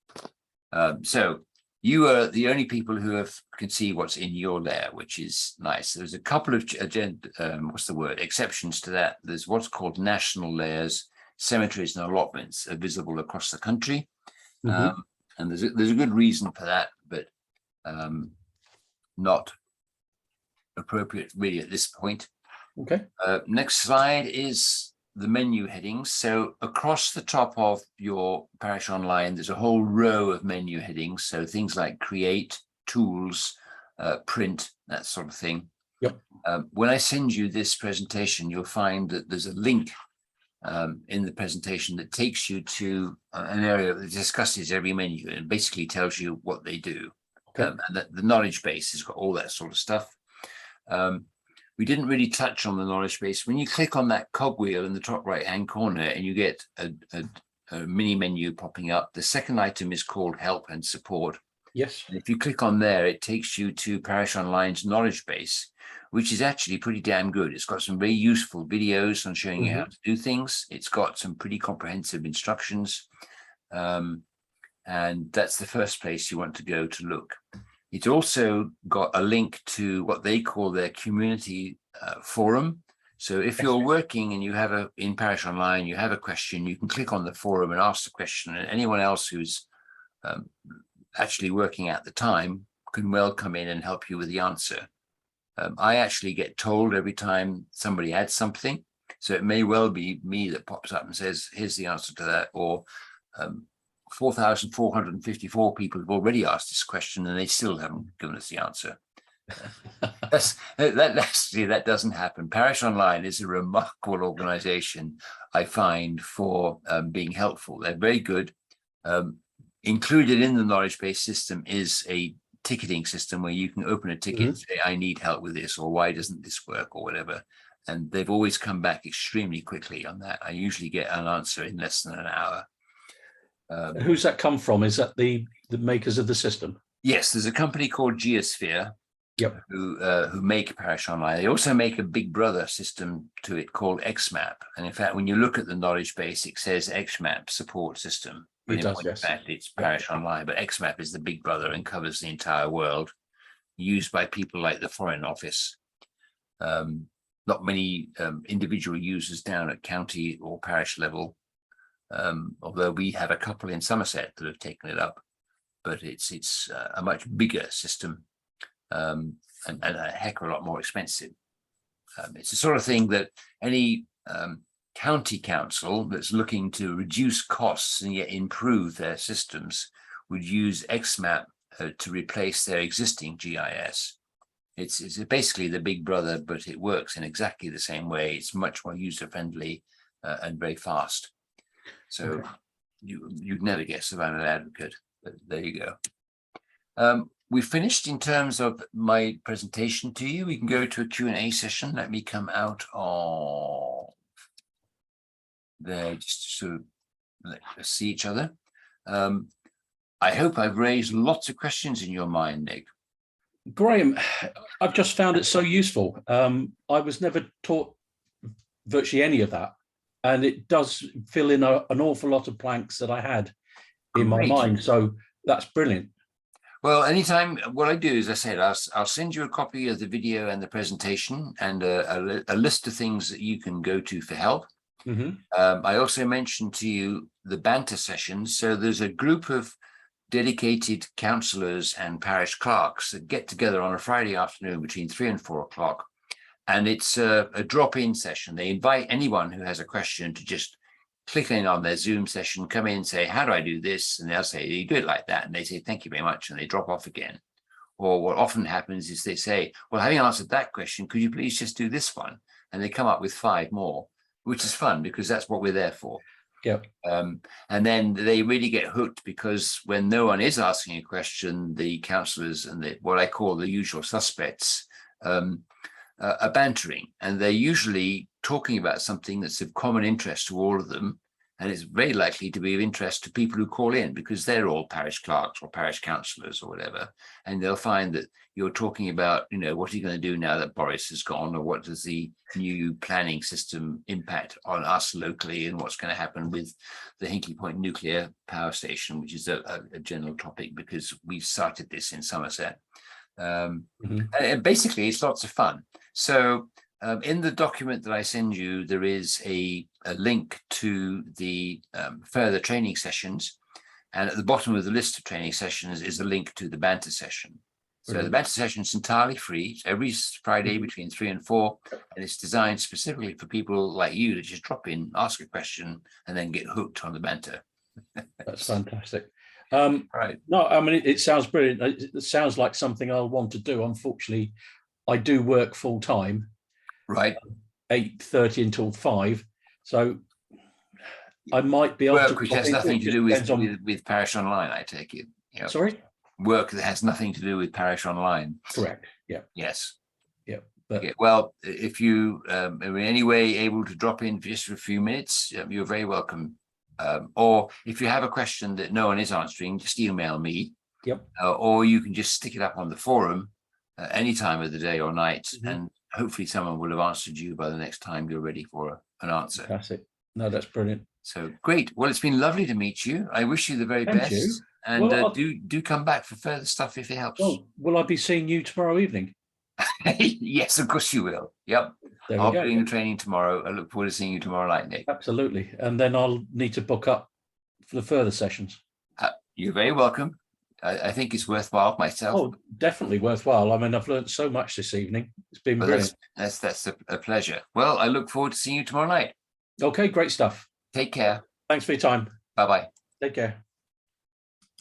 So you are the only people who can see what's in your layer, which is nice. There's a couple of exceptions to that. There's what's called national layers. Cemeteries and allotments are visible across the country, and there's a good reason for that, but not appropriate really at this point. Okay. Next slide is the menu headings. So across the top of your Parish Online, there's a whole row of menu headings. So things like create, tools, print, that sort of thing. Yep. When I send you this presentation, you'll find that there's a link in the presentation that takes you to an area that discusses every menu and basically tells you what they do. Okay. And that the knowledge base has got all that sort of stuff. We didn't really touch on the knowledge base. When you click on that cogwheel in the top right-hand corner and you get a mini menu popping up, the second item is called help and support. Yes. And if you click on there, it takes you to Parish Online's knowledge base, which is actually pretty damn good. It's got some very useful videos on showing you how to do things. It's got some pretty comprehensive instructions. And that's the first place you want to go to look. It's also got a link to what they call their community forum. So if you're working and you have in Parish Online, you have a question, you can click on the forum and ask the question, and anyone else who's actually working at the time can well come in and help you with the answer. I actually get told every time somebody adds something. So it may well be me that pops up and says, here's the answer to that, or 4,454 people have already asked this question and they still haven't given us the answer. That doesn't happen. Parish Online is a remarkable organization, I find, for being helpful. They're very good. Included in the knowledge base system is a ticketing system where you can open a ticket and say, I need help with this, or why doesn't this work, or whatever. And they've always come back extremely quickly on that. I usually get an answer in less than an hour. Who's that come from? Is that the makers of the system? Yes, there's a company called Geosphere, who make Parish Online. They also make a big brother system to it called XMAP. And in fact, when you look at the knowledge base, it says XMAP support system. But in fact, it's Parish Online, but XMAP is the big brother and covers the entire world, used by people like the Foreign Office. Not many individual users down at county or parish level. Although we have a couple in Somerset that have taken it up, but it's a much bigger system and a heck of a lot more expensive. It's the sort of thing that any county council that's looking to reduce costs and yet improve their systems would use XMAP to replace their existing GIS. It's basically the big brother, but it works in exactly the same way. It's much more user-friendly and very fast. So you'd never guess if I'm an advocate, but there you go. We finished in terms of my presentation to you. We can go to a Q&A session. Let me come out of there just to sort of let us see each other. I hope I've raised lots of questions in your mind, Nick. Graham, I've just found it so useful. I was never taught virtually any of that. And it does fill in an awful lot of blanks that I had in my Great. mind. So that's brilliant. Well, anytime, what I do is I said, I'll send you a copy of the video and the presentation and a list of things that you can go to for help. Mhm. I also mentioned to you the banter sessions. So there's a group of dedicated councillors and parish clerks that get together on a Friday afternoon between 3 and 4 o'clock. And it's a drop-in session. They invite anyone who has a question to just click in on their Zoom session, come in, say, how do I do this? And they'll say, you do it like that. And they say, thank you very much. And they drop off again. Or what often happens is they say, well, having answered that question, could you please just do this one? And they come up with 5 more, which is fun because that's what we're there for. Yeah. And then they really get hooked because when no one is asking a question, the councillors and what I call the usual suspects are bantering, and they're usually talking about something that's of common interest to all of them, and it's very likely to be of interest to people who call in because they're all parish clerks or parish councillors or whatever, and they'll find that you're talking about, what are you going to do now that Boris has gone, or what does the new planning system impact on us locally, and what's going to happen with the Hinkley Point nuclear power station, which is a general topic because we've started this in Somerset. And basically it's lots of fun. So in the document that I send you, there is a link to the further training sessions. And at the bottom of the list of training sessions is a link to the banter session. So the banter session is entirely free. It's every Friday between 3 and 4. And it's designed specifically for people like you to just drop in, ask a question, and then get hooked on the banter. That's fantastic. Right. No, I mean, it sounds brilliant. It sounds like something I'll want to do. Unfortunately, I do work full time, Right. 8:30 until 5. So I might be able Work to. which has nothing to do with Parish Online, I take it. Sorry? Work that has nothing to do with Parish Online. Correct. Yeah. Yes. Yeah. But okay. Well, if you are in any way able to drop in just for a few minutes, you're very welcome. Or if you have a question that no one is answering, just email me. Yep. Or you can just stick it up on the forum any time of the day or night, and hopefully someone will have answered you by the next time you're ready for an answer. That's it. No, that's brilliant. So great. Well, it's been lovely to meet you. I wish you the very Thank best. you. And Well, do come back for further stuff if it helps. Well, will I be seeing you tomorrow evening? Yes, of course you will. Yep. I'll be doing the training tomorrow. I look forward to seeing you tomorrow night, Nick. Absolutely. And then I'll need to book up for the further sessions. You're very welcome. I think it's worthwhile myself. Oh, definitely worthwhile. I mean, I've learned so much this evening. It's been brilliant. That's a pleasure. Well, I look forward to seeing you tomorrow night. Okay, great stuff. Take care. Thanks for your time. Bye-bye. Take care.